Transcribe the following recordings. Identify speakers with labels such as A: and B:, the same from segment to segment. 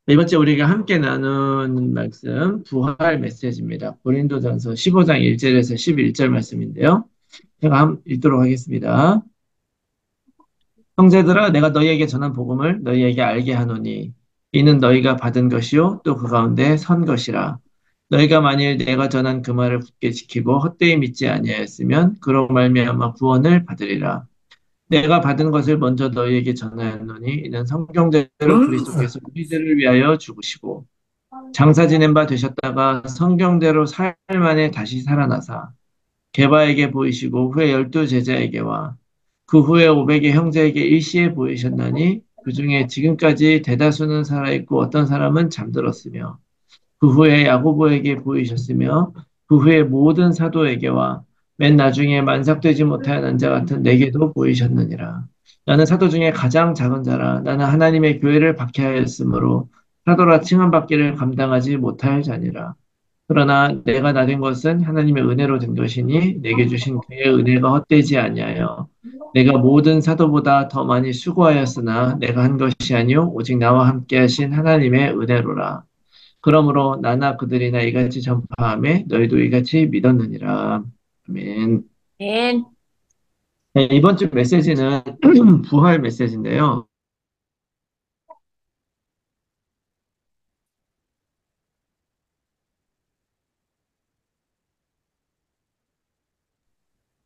A: 이번 주에 우리가 함께 나누는 말씀, 부활 메시지입니다. 고린도전서 15장 1절에서 11절 말씀인데요. 제가 한번 읽도록 하겠습니다. 형제들아, 내가 너희에게 전한 복음을 너희에게 알게 하노니, 이는 너희가 받은 것이요, 또 그 가운데 선 것이라. 너희가 만일 내가 전한 그 말을 굳게 지키고 헛되이 믿지 아니하였으면, 그로 말미암아 구원을 받으리라. 내가 받은 것을 먼저 너희에게 전하였노니, 이는 성경대로 그리스도께서 우리들을 위하여 죽으시고, 장사 지낸 바 되셨다가 성경대로 사흘 만에 다시 살아나사 게바에게 보이시고 후에 12 제자에게와 그 후에 500의 형제에게 일시에 보이셨나니 그 중에 지금까지 대다수는 살아있고 어떤 사람은 잠들었으며 그 후에 야고보에게 보이셨으며 그 후에 모든 사도에게와 맨 나중에 만삭되지 못한 자 같은 내게도 보이셨느니라. 나는 사도 중에 가장 작은 자라. 나는 하나님의 교회를 박해하였으므로 사도라 칭함받기를 감당하지 못할 자니라. 그러나 내가 나된 것은 하나님의 은혜로 된 것이니 내게 주신 그의 은혜가 헛되지 아니하여 내가 모든 사도보다 더 많이 수고하였으나 내가 한 것이 아니요 오직 나와 함께 하신 하나님의 은혜로라. 그러므로 나나 그들이나 이같이 전파하며 너희도 이같이 믿었느니라. 아멘.
B: 네.
A: 네, 이번 주 메시지는 부활 메시지인데요.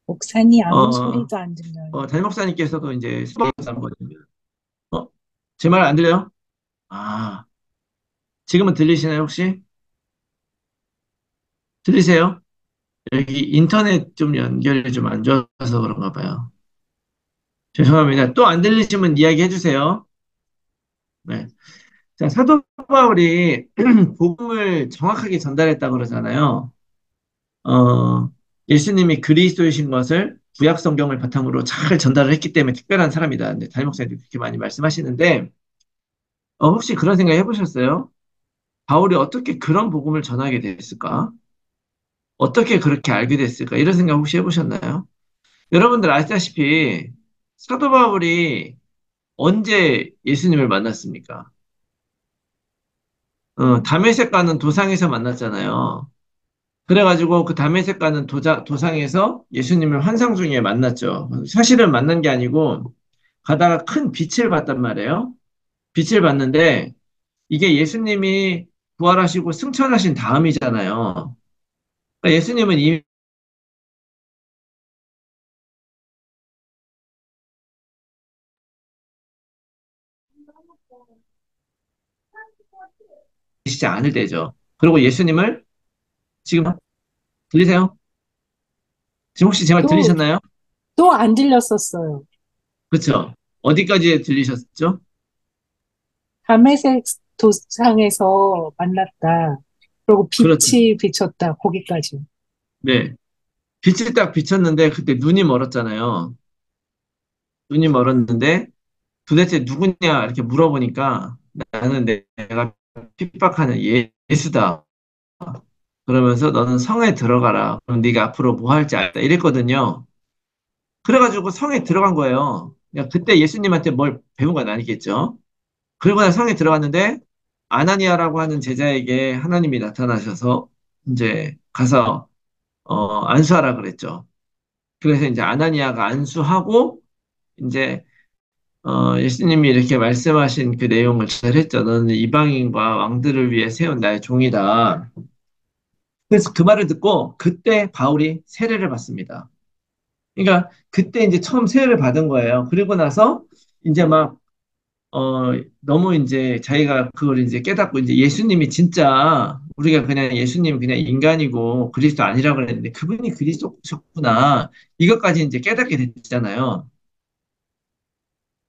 B: 목사님 아무
A: 어,
B: 소리도 안 들려요.
A: 담임 목사님께서도 이제 수고하셨는 거든요. 제 말 안 들려요? 아, 지금은 들리시나요, 혹시? 들리세요? 여기 인터넷 좀 연결이 좀 안 좋아서 그런가 봐요. 죄송합니다. 또 안 들리시면 이야기해 주세요. 네. 자, 사도 바울이 복음을 정확하게 전달했다고 그러잖아요. 어, 예수님이 그리스도이신 것을 구약 성경을 바탕으로 잘 전달을 했기 때문에 특별한 사람이다. 네, 담임 목사님도 그렇게 많이 말씀하시는데, 혹시 그런 생각 해보셨어요? 바울이 어떻게 그런 복음을 전하게 됐을까? 어떻게 그렇게 알게 됐을까? 이런 생각 혹시 해보셨나요? 여러분들 아시다시피 사도 바울이 언제 예수님을 만났습니까? 다메섹 가는 도상에서 만났잖아요. 그래가지고 그 다메섹 가는 도상에서 예수님을 환상 중에 만났죠. 사실은 만난 게 아니고 가다가 큰 빛을 봤단 말이에요. 빛을 봤는데 이게 예수님이 부활하시고 승천하신 다음이잖아요. 그러니까 예수님은 이미 계시지 않을 때죠. 그리고 예수님을 지금 들리세요? 지금 혹시 제 말
B: 또,
A: 들리셨나요?
B: 또 안 들렸었어요.
A: 그렇죠? 어디까지 들리셨죠?
B: 담에색 도상에서 만났다. 그리고
A: 그렇죠.
B: 빛이 비쳤다. 거기까지.
A: 네. 빛이 딱 비쳤는데 그때 눈이 멀었잖아요. 눈이 멀었는데 도대체 누구냐 이렇게 물어보니까 나는 내가 핍박하는 예수다. 그러면서 너는 성에 들어가라. 그럼 네가 앞으로 뭐 할지 알다. 이랬거든요. 그래가지고 성에 들어간 거예요. 그냥 그때 예수님한테 뭘 배운 건 아니겠죠. 그리고 난 성에 들어갔는데 아나니아라고 하는 제자에게 하나님이 나타나셔서 이제 가서 안수하라 그랬죠. 그래서 이제 아나니아가 안수하고 이제 예수님이 이렇게 말씀하신 그 내용을 전했죠. 너는 이방인과 왕들을 위해 세운 나의 종이다. 그래서 그 말을 듣고 그때 바울이 세례를 받습니다. 그러니까 그때 이제 처음 세례를 받은 거예요. 그리고 나서 이제 막 너무 이제 자기가 그걸 이제 깨닫고 이제 예수님이 진짜 우리가 그냥 예수님 그냥 인간이고 그리스도 아니라고 그랬는데 그분이 그리스도셨구나. 이것까지 이제 깨닫게 됐잖아요.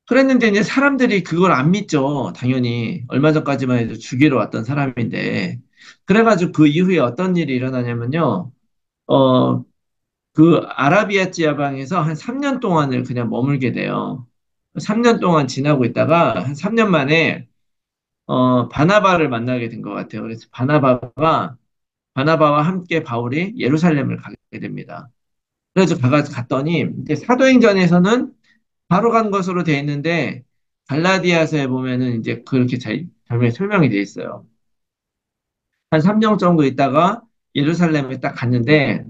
A: 그랬는데 이제 사람들이 그걸 안 믿죠. 당연히. 얼마 전까지만 해도 주기로 왔던 사람인데. 그래가지고 그 이후에 어떤 일이 일어나냐면요. 어, 그 아라비아 지하방에서 한 3년 동안을 그냥 머물게 돼요. 3년 동안 지나고 있다가 한 3년 만에 바나바를 만나게 된 것 같아요. 그래서 바나바와 함께 바울이 예루살렘을 가게 됩니다. 그래서 갔더니 이제 사도행전에서는 바로 간 것으로 돼 있는데 갈라디아서에 보면은 이제 그렇게 잘 장면이 설명이 돼 있어요. 한 3년 정도 있다가 예루살렘에 딱 갔는데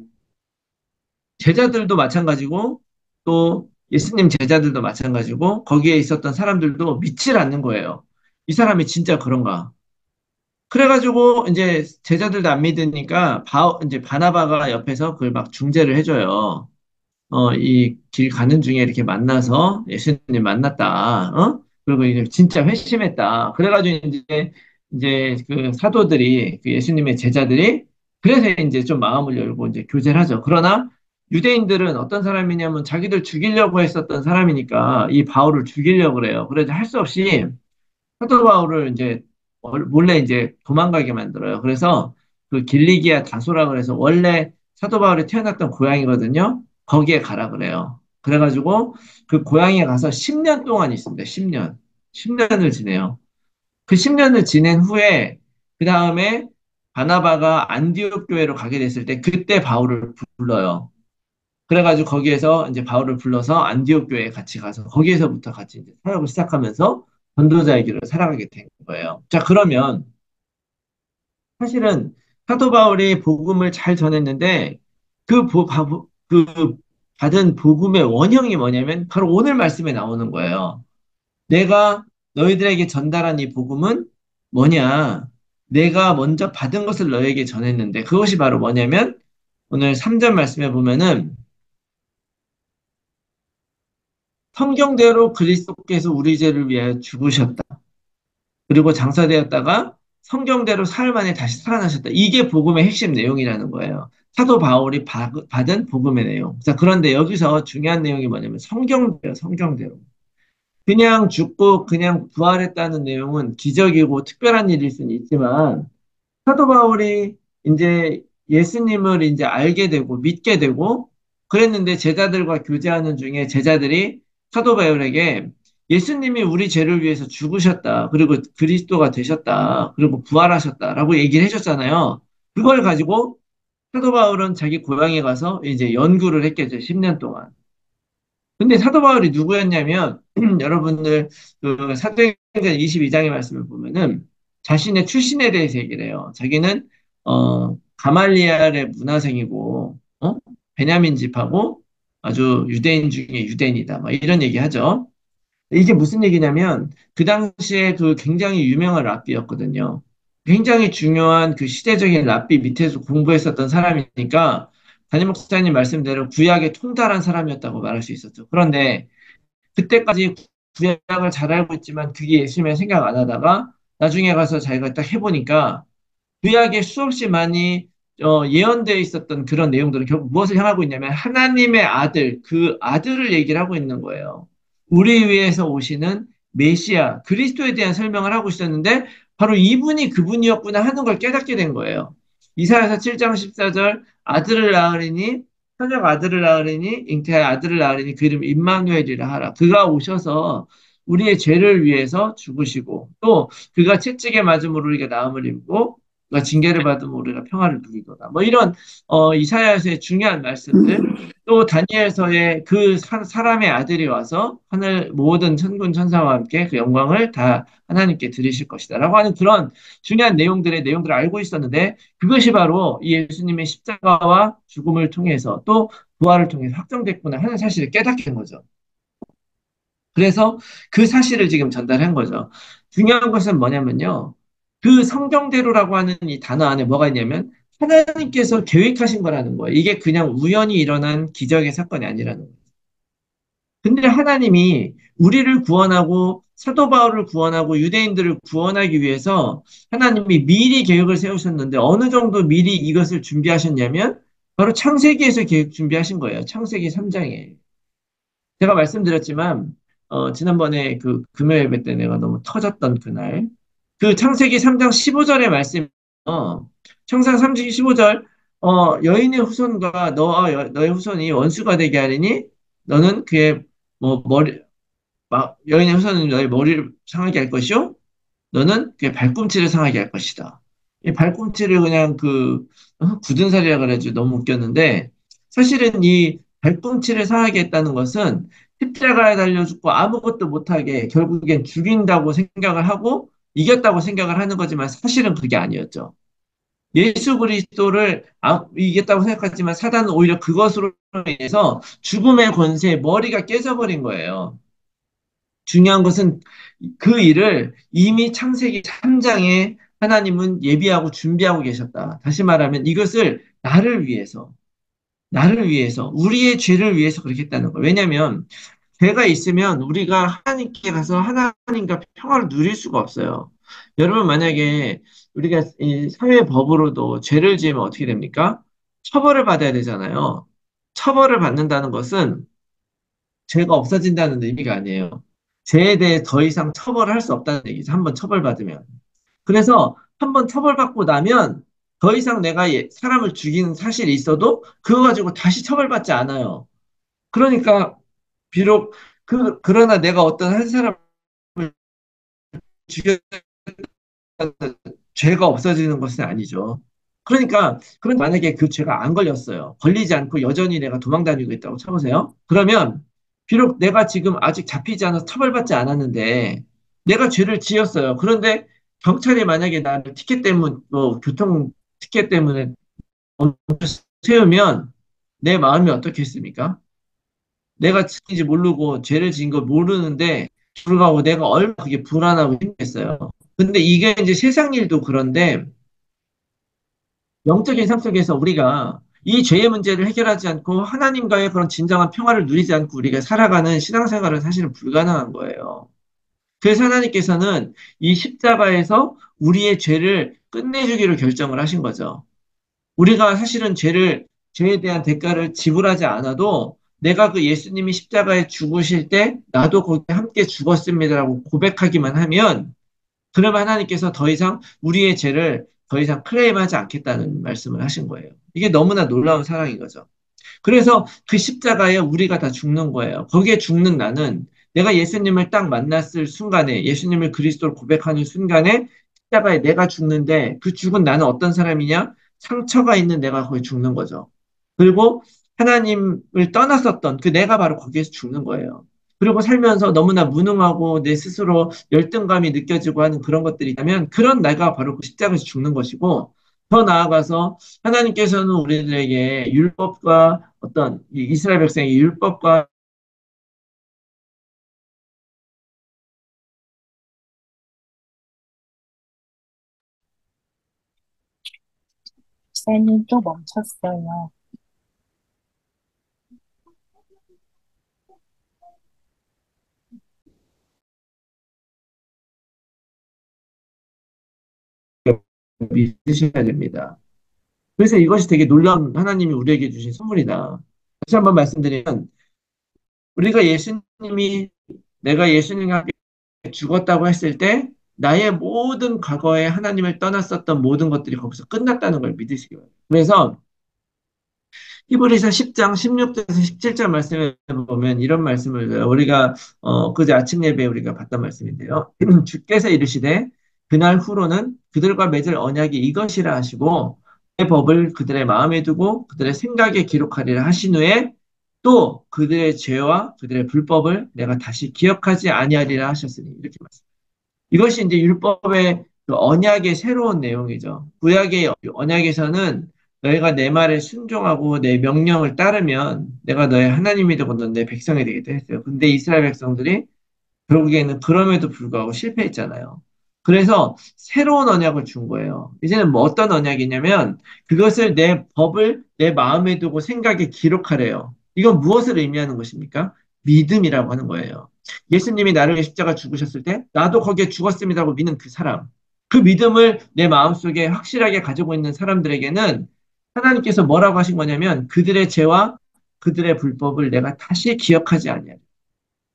A: 제자들도 마찬가지고 또 예수님 제자들도 마찬가지고 거기에 있었던 사람들도 믿질 않는 거예요. 이 사람이 진짜 그런가? 그래가지고 이제 제자들도 안 믿으니까 이제 바나바가 옆에서 그걸 막 중재를 해줘요. 이 길 가는 중에 이렇게 만나서 예수님 만났다. 그리고 이제 진짜 회심했다. 그래가지고 이제 그 사도들이 그 예수님의 제자들이 그래서 이제 좀 마음을 열고 이제 교제를 하죠. 그러나 유대인들은 어떤 사람이냐면 자기들 죽이려고 했었던 사람이니까 이 바울을 죽이려고 그래요. 그래서 할 수 없이 사도 바울을 이제 몰래 이제 도망가게 만들어요. 그래서 그 길리기아 다소라 그래서 원래 사도 바울이 태어났던 고향이거든요. 거기에 가라 그래요. 그래가지고 그 고향에 가서 10년 동안 있습니다. 10년. 10년을 지내요. 그 10년을 지낸 후에 그 다음에 바나바가 안디옥 교회로 가게 됐을 때 그때 바울을 불러요. 그래가지고 거기에서 이제 바울을 불러서 안디옥 교회에 같이 가서 거기에서부터 같이 이제 사역을 시작하면서 전도자의 길을 살아가게 된 거예요. 자, 그러면 사실은 사도 바울이 복음을 잘 전했는데 그 받은 복음의 원형이 뭐냐면 바로 오늘 말씀에 나오는 거예요. 내가 너희들에게 전달한 이 복음은 뭐냐? 내가 먼저 받은 것을 너에게 전했는데 그것이 바로 뭐냐면 오늘 3절 말씀에 보면은 성경대로 그리스도께서 우리 죄를 위하여 죽으셨다. 그리고 장사되었다가 성경대로 사흘 만에 다시 살아나셨다. 이게 복음의 핵심 내용이라는 거예요. 사도 바울이 받은 복음의 내용. 자, 그런데 여기서 중요한 내용이 뭐냐면 성경대로, 성경대로. 그냥 죽고 그냥 부활했다는 내용은 기적이고 특별한 일일 수는 있지만 사도 바울이 이제 예수님을 이제 알게 되고 믿게 되고 그랬는데 제자들과 교제하는 중에 제자들이 사도 바울에게 예수님이 우리 죄를 위해서 죽으셨다. 그리고 그리스도가 되셨다. 그리고 부활하셨다라고 얘기를 해줬잖아요. 그걸 가지고 사도 바울은 자기 고향에 가서 이제 연구를 했겠죠. 10년 동안. 근데 사도 바울이 누구였냐면 여러분들 그 사도행전 22장의 말씀을 보면은 자신의 출신에 대해서 얘기를 해요. 자기는 가말리엘의 문화생이고 베냐민 집하고 아주 유대인 중에 유대인이다. 막 이런 얘기하죠. 이게 무슨 얘기냐면 그 당시에 그 굉장히 유명한 랍비였거든요. 굉장히 중요한 그 시대적인 랍비 밑에서 공부했었던 사람이니까 담임 목사님 말씀대로 구약에 통달한 사람이었다고 말할 수 있었죠. 그런데 그때까지 구약을 잘 알고 있지만 그게 예수님을 생각 안 하다가 나중에 가서 자기가 딱 해보니까 구약에 수없이 많이 예언되어 있었던 그런 내용들은 결국 무엇을 향하고 있냐면 하나님의 아들, 그 아들을 얘기를 하고 있는 거예요. 우리 위해서 오시는 메시아, 그리스도에 대한 설명을 하고 있었는데 바로 이분이 그분이었구나 하는 걸 깨닫게 된 거예요. 이사야서 7장 14절 아들을 낳으리니 현역 아들을 낳으리니 잉태할 아들을 낳으리니 그 이름 임마누엘이라 하라. 그가 오셔서 우리의 죄를 위해서 죽으시고 또 그가 채찍에 맞음으로 우리가 나음을 입고 그가 징계를 받으면 우리가 평화를 누리도다. 뭐 이런 이사야서의 중요한 말씀들 또 다니엘서의 그 사람의 아들이 와서 하늘 모든 천군 천사와 함께 그 영광을 다 하나님께 드리실 것이다라고 하는 그런 중요한 내용들의 내용들을 알고 있었는데 그것이 바로 이 예수님의 십자가와 죽음을 통해서 또 부활을 통해서 확정됐구나 하는 사실을 깨닫게 된 거죠. 그래서 그 사실을 지금 전달한 거죠. 중요한 것은 뭐냐면요. 그 성경대로라고 하는 이 단어 안에 뭐가 있냐면 하나님께서 계획하신 거라는 거예요. 이게 그냥 우연히 일어난 기적의 사건이 아니라는 거예요. 근데 하나님이 우리를 구원하고 사도 바울을 구원하고 유대인들을 구원하기 위해서 하나님이 미리 계획을 세우셨는데 어느 정도 미리 이것을 준비하셨냐면 바로 창세기에서 계획 준비하신 거예요. 창세기 3장에. 제가 말씀드렸지만 지난번에 그 금요 예배 때 내가 너무 터졌던 그날 그 창세기 3장 15절의 말씀 창세기 3장 15절 여인의 후손과 너와 너의 후손이 원수가 되게 하리니 너는 그의 뭐 머리 여인의 후손은 너의 머리를 상하게 할 것이요 너는 그의 발꿈치를 상하게 할 것이다. 이 발꿈치를 그냥 굳은 살이라 그래가지고 너무 웃겼는데 사실은 이 발꿈치를 상하게 했다는 것은 십자가에 달려 죽고 아무것도 못하게 결국엔 죽인다고 생각을 하고 이겼다고 생각을 하는 거지만 사실은 그게 아니었죠. 예수 그리스도를 이겼다고 생각하지만 사단은 오히려 그것으로 인해서 죽음의 권세에 머리가 깨져버린 거예요. 중요한 것은 그 일을 이미 창세기 3장에 하나님은 예비하고 준비하고 계셨다. 다시 말하면 이것을 나를 위해서, 우리의 죄를 위해서 그렇게 했다는 거예요. 왜냐하면 죄가 있으면 우리가 하나님께 가서 하나님과 평화를 누릴 수가 없어요. 여러분, 만약에 우리가 이 사회 법으로도 죄를 지으면 어떻게 됩니까? 처벌을 받아야 되잖아요. 처벌을 받는다는 것은 죄가 없어진다는 의미가 아니에요. 죄에 대해 더 이상 처벌을 할 수 없다는 얘기죠. 한번 처벌받으면. 그래서 한번 처벌받고 나면 더 이상 내가 사람을 죽이는 사실이 있어도 그거 가지고 다시 처벌받지 않아요. 그러니까 비록 그러나 내가 어떤 한 사람을 죽여 죄가 없어지는 것은 아니죠. 그러니까, 그런 만약에 그 죄가 안 걸렸어요. 걸리지 않고 여전히 내가 도망 다니고 있다고 쳐보세요. 그러면, 비록 내가 지금 아직 잡히지 않아서 처벌받지 않았는데, 내가 죄를 지었어요. 그런데 경찰이 만약에 나를 교통 티켓 때문에 세우면 내 마음이 어떻겠습니까? 내가 지은지 모르고 죄를 지은 걸 모르는데 불구하고 내가 얼마나 그게 불안하고 힘들겠어요. 근데 이게 이제 세상 일도 그런데 영적인 삶 속에서 우리가 이 죄의 문제를 해결하지 않고 하나님과의 그런 진정한 평화를 누리지 않고 우리가 살아가는 신앙생활은 사실은 불가능한 거예요. 그래서 하나님께서는 이 십자가에서 우리의 죄를 끝내주기로 결정을 하신 거죠. 우리가 사실은 죄에 대한 대가를 지불하지 않아도 내가 그 예수님이 십자가에 죽으실 때 나도 거기에 함께 죽었습니다라고 고백하기만 하면 그러면 하나님께서 더 이상 우리의 죄를 더 이상 클레임하지 않겠다는 말씀을 하신 거예요. 이게 너무나 놀라운 사랑인 거죠. 그래서 그 십자가에 우리가 다 죽는 거예요. 거기에 죽는 나는 내가 예수님을 딱 만났을 순간에 예수님을 그리스도로 고백하는 순간에 십자가에 내가 죽는데 그 죽은 나는 어떤 사람이냐? 상처가 있는 내가 거기 죽는 거죠. 그리고 하나님을 떠났었던 그 내가 바로 거기에서 죽는 거예요. 그리고 살면서 너무나 무능하고 내 스스로 열등감이 느껴지고 하는 그런 것들이 있다면 그런 내가 바로 그 십자가에서 죽는 것이고 더 나아가서 하나님께서는 우리들에게 율법과 어떤 이스라엘 백성의 율법과
B: 목사님 또 멈췄어요.
A: 믿으셔야 됩니다. 그래서 이것이 되게 놀라운 하나님이 우리에게 주신 선물이다. 다시 한번 말씀드리면 우리가 내가 예수님과 함께 죽었다고 했을 때 나의 모든 과거에 하나님을 떠났었던 모든 것들이 거기서 끝났다는 걸 믿으시기 바랍니다. 그래서 히브리서 10장 16절에서 17절 말씀에 보면 이런 말씀을 줘요. 우리가 그제 아침 예배에 우리가 봤던 말씀인데요. 주께서 이르시되 그날 후로는 그들과 맺을 언약이 이것이라 하시고 내 법을 그들의 마음에 두고 그들의 생각에 기록하리라 하신 후에 또 그들의 죄와 그들의 불법을 내가 다시 기억하지 아니하리라 하셨으니 이렇게 말씀. 이것이 이제 율법의 그 언약의 새로운 내용이죠. 구약의 언약에서는 너희가 내 말에 순종하고 내 명령을 따르면 내가 너의 하나님이 되고 넌 내 백성이 되겠다 했어요. 근데 이스라엘 백성들이 결국에는 그럼에도 불구하고 실패했잖아요. 그래서 새로운 언약을 준 거예요. 이제는 뭐 어떤 언약이냐면 그것을 내 법을 내 마음에 두고 생각에 기록하래요. 이건 무엇을 의미하는 것입니까? 믿음이라고 하는 거예요. 예수님이 나를 위해 십자가 죽으셨을 때 나도 거기에 죽었습니다라고 믿는 그 사람. 그 믿음을 내 마음속에 확실하게 가지고 있는 사람들에게는 하나님께서 뭐라고 하신 거냐면 그들의 죄와 그들의 불법을 내가 다시 기억하지 아니하리.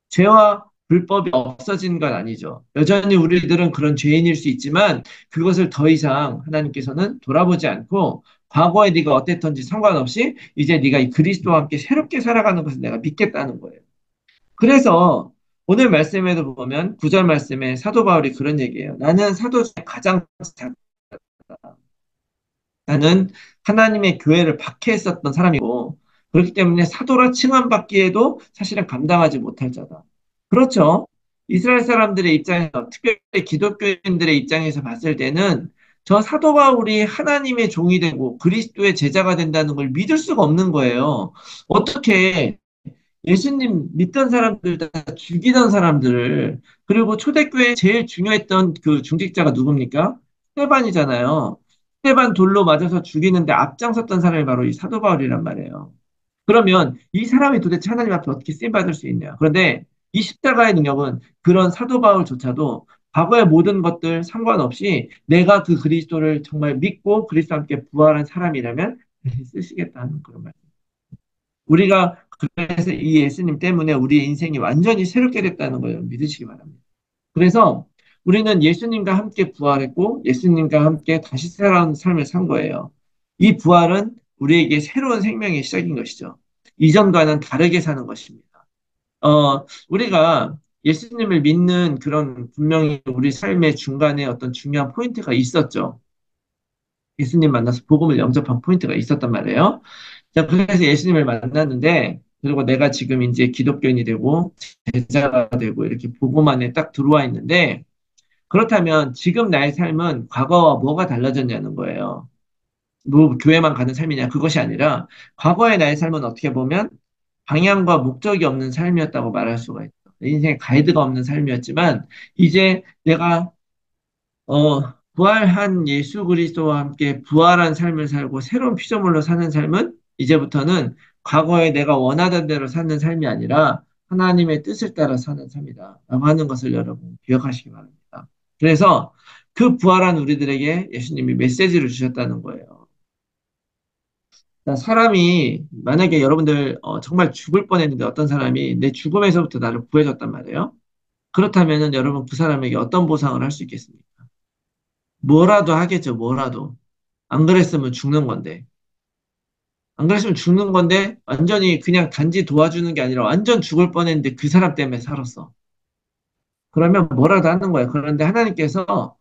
A: 죄와 불법이 없어진 건 아니죠. 여전히 우리들은 그런 죄인일 수 있지만 그것을 더 이상 하나님께서는 돌아보지 않고 과거에 네가 어땠던지 상관없이 이제 네가 이 그리스도와 함께 새롭게 살아가는 것을 내가 믿겠다는 거예요. 그래서 오늘 말씀에도 보면 구절 말씀에 사도 바울이 그런 얘기예요. 나는 사도 중에 가장 작다. 나는 하나님의 교회를 박해했었던 사람이고 그렇기 때문에 사도라 칭함받기에도 사실은 감당하지 못할 자다. 그렇죠. 이스라엘 사람들의 입장에서, 특별히 기독교인들의 입장에서 봤을 때는 저 사도 바울이 하나님의 종이 되고 그리스도의 제자가 된다는 걸 믿을 수가 없는 거예요. 어떻게 예수님 믿던 사람들 다 죽이던 사람들을, 그리고 초대교회 제일 중요했던 그 중직자가 누굽니까? 스테반이잖아요. 스테반 돌로 맞아서 죽이는데 앞장섰던 사람이 바로 이 사도 바울이란 말이에요. 그러면 이 사람이 도대체 하나님 앞에 어떻게 쓰임 받을 수 있냐? 그런데 이 십자가의 능력은 그런 사도 바울조차도 과거의 모든 것들 상관없이 내가 그 그리스도를 정말 믿고 그리스도와 함께 부활한 사람이라면 쓰시겠다는 그런 말. 우리가 그래서 이 예수님 때문에 우리의 인생이 완전히 새롭게 됐다는 걸 믿으시기 바랍니다. 그래서 우리는 예수님과 함께 부활했고 예수님과 함께 다시 살아온 삶을 산 거예요. 이 부활은 우리에게 새로운 생명의 시작인 것이죠. 이전과는 다르게 사는 것입니다. 우리가 예수님을 믿는 그런 분명히 우리 삶의 중간에 어떤 중요한 포인트가 있었죠. 예수님 만나서 복음을 영접한 포인트가 있었단 말이에요. 자, 그래서 예수님을 만났는데, 그리고 내가 지금 이제 기독교인이 되고, 제자가 되고, 이렇게 복음 안에 딱 들어와 있는데, 그렇다면 지금 나의 삶은 과거와 뭐가 달라졌냐는 거예요. 뭐, 교회만 가는 삶이냐, 그것이 아니라, 과거의 나의 삶은 어떻게 보면 방향과 목적이 없는 삶이었다고 말할 수가 있죠. 내 인생에 가이드가 없는 삶이었지만, 이제 내가 부활한 예수 그리스도와 함께 부활한 삶을 살고 새로운 피조물로 사는 삶은 이제부터는 과거에 내가 원하던 대로 사는 삶이 아니라 하나님의 뜻을 따라 사는 삶이다. 라고 하는 것을 여러분 기억하시기 바랍니다. 그래서 그 부활한 우리들에게 예수님이 메시지를 주셨다는 거예요. 사람이 만약에 여러분들 정말 죽을 뻔했는데 어떤 사람이 내 죽음에서부터 나를 구해줬단 말이에요. 그렇다면은 여러분 그 사람에게 어떤 보상을 할 수 있겠습니까? 뭐라도 하겠죠, 뭐라도. 안 그랬으면 죽는 건데. 안 그랬으면 죽는 건데, 완전히 그냥 단지 도와주는 게 아니라 완전 죽을 뻔했는데 그 사람 때문에 살았어. 그러면 뭐라도 하는 거예요. 그런데 하나님께서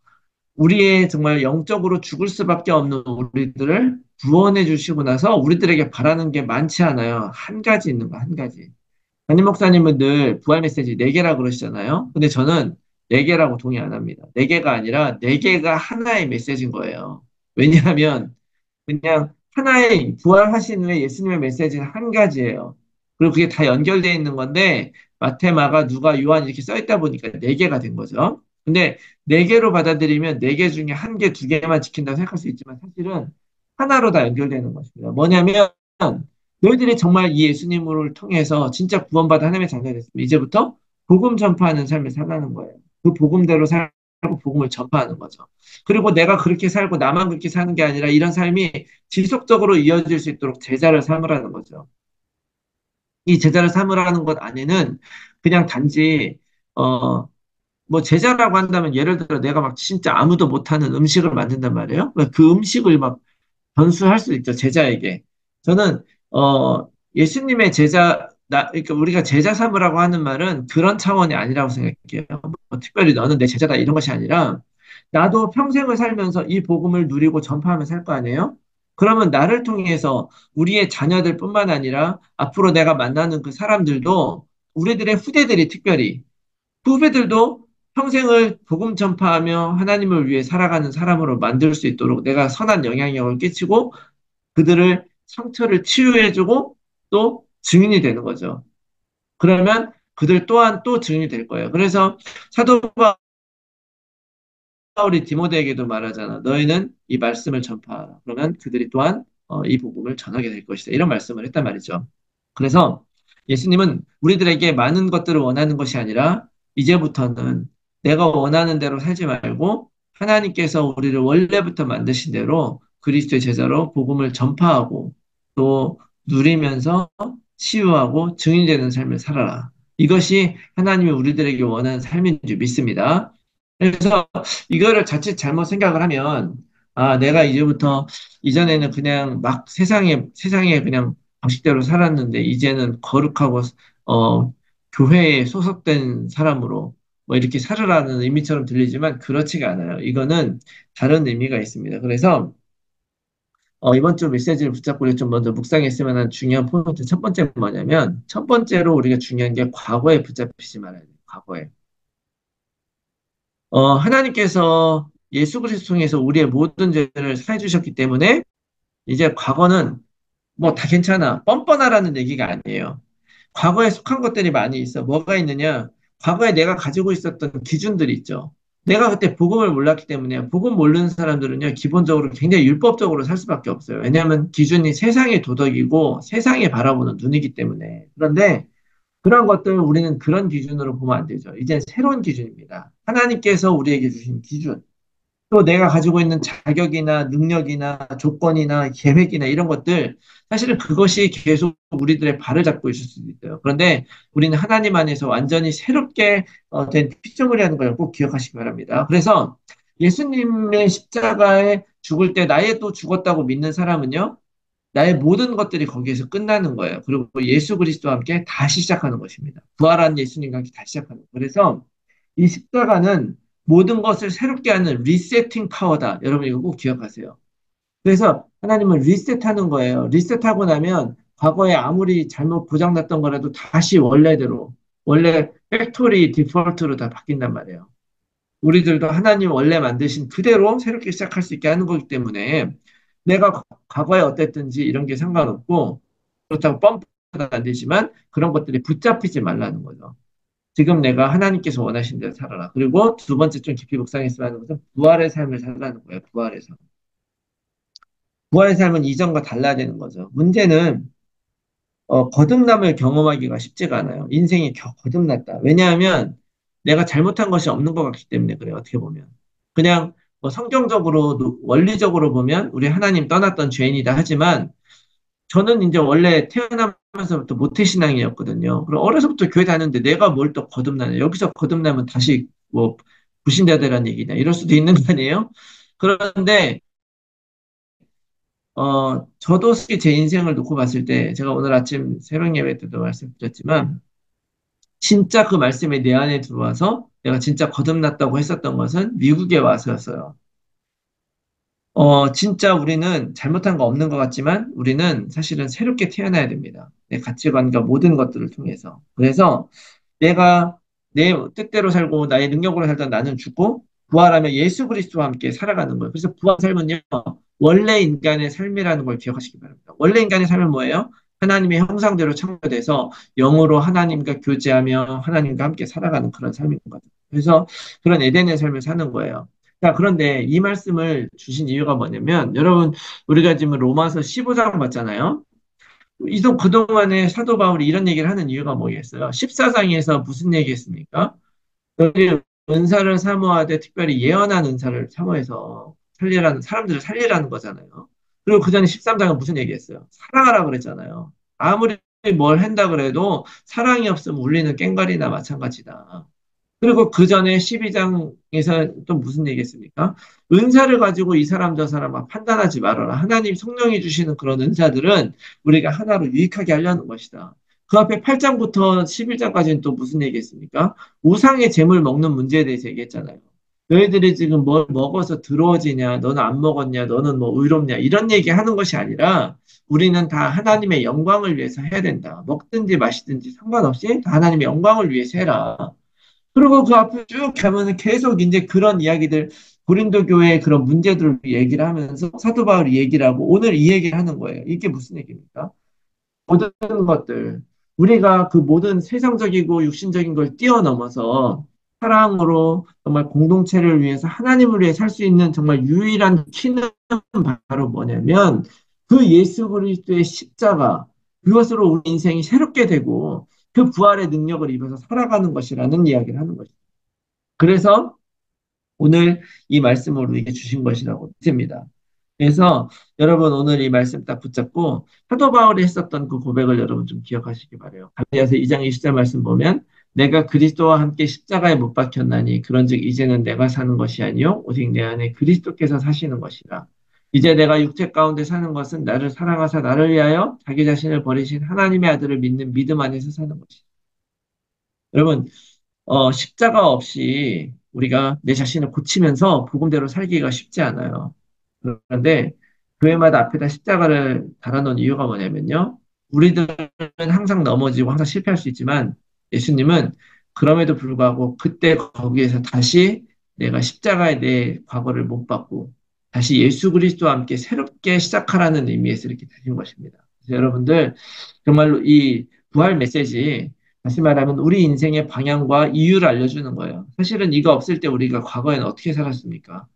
A: 우리의 정말 영적으로 죽을 수밖에 없는 우리들을 구원해 주시고 나서 우리들에게 바라는 게 많지 않아요. 한 가지 있는 거, 한 가지. 담임 목사님은 늘 부활 메시지 네 개라 그러시잖아요. 근데 저는 네 개라고 동의 안 합니다. 네 개가 아니라 네 개가 하나의 메시지인 거예요. 왜냐하면 그냥 하나의 부활하신 후에 예수님의 메시지는 한 가지예요. 그리고 그게 다 연결되어 있는 건데 마태, 마가, 누가, 요한 이렇게 써 있다 보니까 네 개가 된 거죠. 근데 네 개로 받아들이면 네 개 중에 한 개, 두 개만 지킨다고 생각할 수 있지만 사실은 하나로 다 연결되는 것입니다. 뭐냐면 너희들이 정말 이 예수님을 통해서 진짜 구원받아 하나님의 자녀가 됐으면 이제부터 복음 전파하는 삶을 살라는 거예요. 그 복음대로 살고 복음을 전파하는 거죠. 그리고 내가 그렇게 살고 나만 그렇게 사는 게 아니라 이런 삶이 지속적으로 이어질 수 있도록 제자를 삼으라는 거죠. 이 제자를 삼으라는 것 안에는 그냥 단지 어, 뭐 제자라고 한다면 예를 들어 내가 막 진짜 아무도 못하는 음식을 만든단 말이에요. 그 음식을 막 변수할 수 있죠, 제자에게. 저는, 예수님의 제자, 그러니까 우리가 제자 삼으라고 하는 말은 그런 차원이 아니라고 생각해요. 뭐 특별히 너는 내 제자다 이런 것이 아니라, 나도 평생을 살면서 이 복음을 누리고 전파하며 살 거 아니에요? 그러면 나를 통해서 우리의 자녀들 뿐만 아니라 앞으로 내가 만나는 그 사람들도 우리들의 후대들이 특별히 후배들도 평생을 복음 전파하며 하나님을 위해 살아가는 사람으로 만들 수 있도록 내가 선한 영향력을 끼치고 그들을 상처를 치유해주고 또 증인이 되는 거죠. 그러면 그들 또한 또 증인이 될 거예요. 그래서 사도 바울이 디모데에게도 말하잖아. 너희는 이 말씀을 전파하라. 그러면 그들이 또한 이 복음을 전하게 될 것이다. 이런 말씀을 했단 말이죠. 그래서 예수님은 우리들에게 많은 것들을 원하는 것이 아니라 이제부터는 내가 원하는 대로 살지 말고 하나님께서 우리를 원래부터 만드신 대로 그리스도의 제자로 복음을 전파하고 또 누리면서 치유하고 증인되는 삶을 살아라. 이것이 하나님이 우리들에게 원하는 삶인 줄 믿습니다. 그래서 이거를 자칫 잘못 생각을 하면, 아, 내가 이제부터, 이전에는 그냥 막 세상에 그냥 방식대로 살았는데, 이제는 거룩하고, 교회에 소속된 사람으로, 뭐 이렇게 살으라는 의미처럼 들리지만, 그렇지가 않아요. 이거는 다른 의미가 있습니다. 그래서, 이번 주 메시지를 붙잡고 우리 좀 먼저 묵상했으면 하는 중요한 포인트 첫 번째는 뭐냐면, 첫 번째로 우리가 중요한 게 과거에 붙잡히지 말아야 돼요. 과거에. 하나님께서 예수 그리스도 통해서 우리의 모든 죄를 사해 주셨기 때문에 이제 과거는 뭐 다 괜찮아. 뻔뻔하라는 얘기가 아니에요. 과거에 속한 것들이 많이 있어. 뭐가 있느냐? 과거에 내가 가지고 있었던 기준들이 있죠. 내가 그때 복음을 몰랐기 때문에 복음 모르는 사람들은요, 기본적으로 굉장히 율법적으로 살 수밖에 없어요. 왜냐하면 기준이 세상의 도덕이고 세상에 바라보는 눈이기 때문에. 그런데 그런 것들 우리는 그런 기준으로 보면 안 되죠. 이제 새로운 기준입니다. 하나님께서 우리에게 주신 기준. 또 내가 가지고 있는 자격이나 능력이나 조건이나 계획이나 이런 것들, 사실은 그것이 계속 우리들의 발을 잡고 있을 수도 있어요. 그런데 우리는 하나님 안에서 완전히 새롭게 된 피조물이라는 걸 꼭 기억하시기 바랍니다. 그래서 예수님의 십자가에 죽을 때 나의 또 죽었다고 믿는 사람은요, 나의 모든 것들이 거기에서 끝나는 거예요. 그리고 예수 그리스도와 함께 다시 시작하는 것입니다. 부활한 예수님과 함께 다시 시작하는 거예요. 그래서 이 십자가는 모든 것을 새롭게 하는 리세팅 파워다. 여러분 이거 꼭 기억하세요. 그래서 하나님은 리셋하는 거예요. 리셋하고 나면 과거에 아무리 잘못 고장났던 거라도 다시 원래대로, 원래 팩토리 디폴트로 다 바뀐단 말이에요. 우리들도 하나님 원래 만드신 그대로 새롭게 시작할 수 있게 하는 거기 때문에 내가 과거에 어땠든지 이런 게 상관없고 그렇다고 뻔뻔하다 안 되지만 그런 것들이 붙잡히지 말라는 거죠. 지금 내가 하나님께서 원하신 대로 살아라. 그리고 두 번째 좀 깊이 묵상했으면 하는 것은 부활의 삶을 살라는 거예요. 부활의 삶. 부활의 삶은 이전과 달라야 되는 거죠. 문제는 거듭남을 경험하기가 쉽지가 않아요. 인생이 거듭났다. 왜냐하면 내가 잘못한 것이 없는 것 같기 때문에 그래요. 어떻게 보면. 그냥 뭐 성경적으로, 원리적으로 보면 우리 하나님 떠났던 죄인이다 하지만 저는 이제 원래 태어나면서부터 모태신앙이었거든요. 그럼 어려서부터 교회 다녔는데 내가 뭘 또 거듭나냐. 여기서 거듭나면 다시 뭐 불신자되라는 얘기냐. 이럴 수도 있는 거 아니에요? 그런데 저도 솔직히 제 인생을 놓고 봤을 때, 제가 오늘 아침 새벽 예배 때도 말씀드렸지만, 진짜 그 말씀이 내 안에 들어와서 내가 진짜 거듭났다고 했었던 것은 미국에 와서였어요. 진짜 우리는 잘못한 거 없는 것 같지만, 우리는 사실은 새롭게 태어나야 됩니다. 내 가치관과 모든 것들을 통해서. 그래서 내가 내 뜻대로 살고 나의 능력으로 살던 나는 죽고 부활하며 예수 그리스도와 함께 살아가는 거예요. 그래서 부활 삶은요, 원래 인간의 삶이라는 걸 기억하시기 바랍니다. 원래 인간의 삶은 뭐예요? 하나님의 형상대로 창조돼서 영으로 하나님과 교제하며 하나님과 함께 살아가는 그런 삶인 거죠. 그래서 그런 에덴의 삶을 사는 거예요. 자, 그런데 이 말씀을 주신 이유가 뭐냐면, 여러분, 우리가 지금 로마서 15장 봤잖아요. 그동안에 사도 바울이 이런 얘기를 하는 이유가 뭐겠어요? 14장에서 무슨 얘기했습니까? 너희 은사를 사모하되 특별히 예언한 은사를 사모해서 사람들을 살리라는 거잖아요. 그리고 그 전에 13장은 무슨 얘기했어요? 사랑하라 그랬잖아요. 아무리 뭘 한다 그래도 사랑이 없으면 울리는 꽹과리나 마찬가지다. 그리고 그 전에 12장에서 또 무슨 얘기했습니까? 은사를 가지고 이 사람 저 사람 막 판단하지 말아라. 하나님 성령이 주시는 그런 은사들은 우리가 하나로 유익하게 하려는 것이다. 그 앞에 8장부터 11장까지는 또 무슨 얘기했습니까? 우상의 재물 먹는 문제에 대해서 얘기했잖아요. 너희들이 지금 뭘 먹어서 더러워지냐, 너는 안 먹었냐, 너는 뭐 의롭냐, 이런 얘기 하는 것이 아니라 우리는 다 하나님의 영광을 위해서 해야 된다. 먹든지 마시든지 상관없이 다 하나님의 영광을 위해서 해라. 그리고 그 앞에 쭉 가면은 계속 이제 그런 이야기들, 고린도 교회의 그런 문제들을 얘기를 하면서 사도 바울이 얘기를 하고 오늘 이 얘기를 하는 거예요. 이게 무슨 얘기입니까? 모든 것들, 우리가 그 모든 세상적이고 육신적인 걸 뛰어넘어서 사랑으로 정말 공동체를 위해서 하나님을 위해 살 수 있는 정말 유일한 키는 바로 뭐냐면 그 예수 그리스도의 십자가, 그것으로 우리 인생이 새롭게 되고 그 부활의 능력을 입어서 살아가는 것이라는 이야기를 하는 것입니다. 그래서 오늘 이 말씀을 우리에게 주신 것이라고 믿습니다. 그래서 여러분 오늘 이 말씀 딱 붙잡고 사도 바울이 했었던 그 고백을 여러분 좀 기억하시기 바래요. 갈라디아서 2장 20절 말씀 보면 내가 그리스도와 함께 십자가에 못 박혔나니 그런즉 이제는 내가 사는 것이 아니요 오직 내 안에 그리스도께서 사시는 것이라. 이제 내가 육체 가운데 사는 것은 나를 사랑하사 나를 위하여 자기 자신을 버리신 하나님의 아들을 믿는 믿음 안에서 사는 것이다. 여러분 십자가 없이 우리가 내 자신을 고치면서 복음대로 살기가 쉽지 않아요. 그런데 교회마다 앞에다 십자가를 달아놓은 이유가 뭐냐면요. 우리들은 항상 넘어지고 항상 실패할 수 있지만 예수님은 그럼에도 불구하고 그때 거기에서 다시 내가 십자가에 내 과거를 못 받고 다시 예수 그리스도와 함께 새롭게 시작하라는 의미에서 이렇게 되신 것입니다. 그래서 여러분들 정말로 이 부활 메시지 다시 말하면 우리 인생의 방향과 이유를 알려주는 거예요. 사실은 이거 없을 때 우리가 과거에는 어떻게 살았습니까?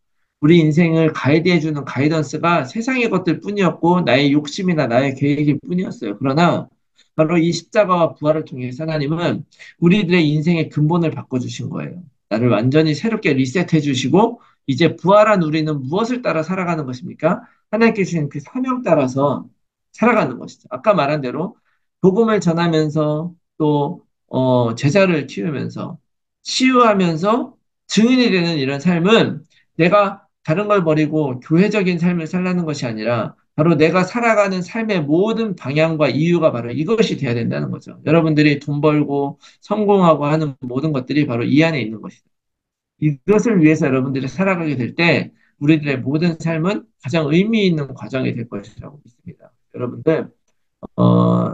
A: 우리 인생을 가이드해주는 가이던스가 세상의 것들 뿐이었고 나의 욕심이나 나의 계획일 뿐이었어요. 그러나 바로 이 십자가와 부활을 통해서 하나님은 우리들의 인생의 근본을 바꿔주신 거예요. 나를 완전히 새롭게 리셋해 주시고 이제 부활한 우리는 무엇을 따라 살아가는 것입니까? 하나님께 주신 그 사명 따라서 살아가는 것이죠. 아까 말한 대로 복음을 전하면서 또 제자를 키우면서 치유하면서 증인이 되는 이런 삶은 내가 다른 걸 버리고 교회적인 삶을 살라는 것이 아니라 바로 내가 살아가는 삶의 모든 방향과 이유가 바로 이것이 돼야 된다는 거죠. 여러분들이 돈 벌고 성공하고 하는 모든 것들이 바로 이 안에 있는 것이다. 이것을 위해서 여러분들이 살아가게 될 때 우리들의 모든 삶은 가장 의미 있는 과정이 될 것이라고 믿습니다. 여러분들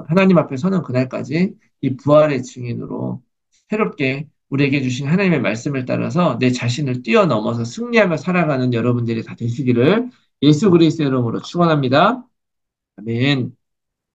A: 하나님 앞에 서는 그날까지 이 부활의 증인으로 새롭게 우리에게 주신 하나님의 말씀을 따라서 내 자신을 뛰어넘어서 승리하며 살아가는 여러분들이 다 되시기를 예수 그리스도의 이름으로 축원합니다. 아멘.